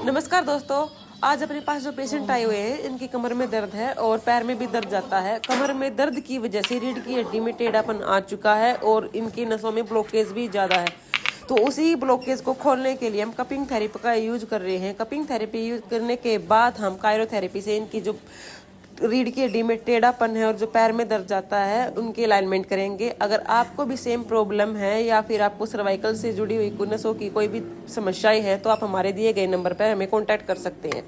नमस्कार दोस्तों। आज अपने पास जो पेशेंट आए हुए हैं, इनकी कमर में दर्द है और पैर में भी दर्द जाता है। कमर में दर्द की वजह से रीढ़ की हड्डी में टेढ़ापन आ चुका है और इनकी नसों में ब्लॉकेज भी ज़्यादा है। तो उसी ब्लॉकेज को खोलने के लिए हम कपिंग थेरेपी का यूज कर रहे हैं। कपिंग थेरेपी यूज करने के बाद हम कायरोथेरेपी से इनकी जो रीढ़ की हड्डी में टेढ़ापन है और जो पैर में दर्द जाता है उनकी अलाइनमेंट करेंगे। अगर आपको भी सेम प्रॉब्लम है या फिर आपको सर्वाइकल से जुड़ी हुई नसों की कोई भी समस्याएं है तो आप हमारे दिए गए नंबर पर हमें कांटेक्ट कर सकते हैं।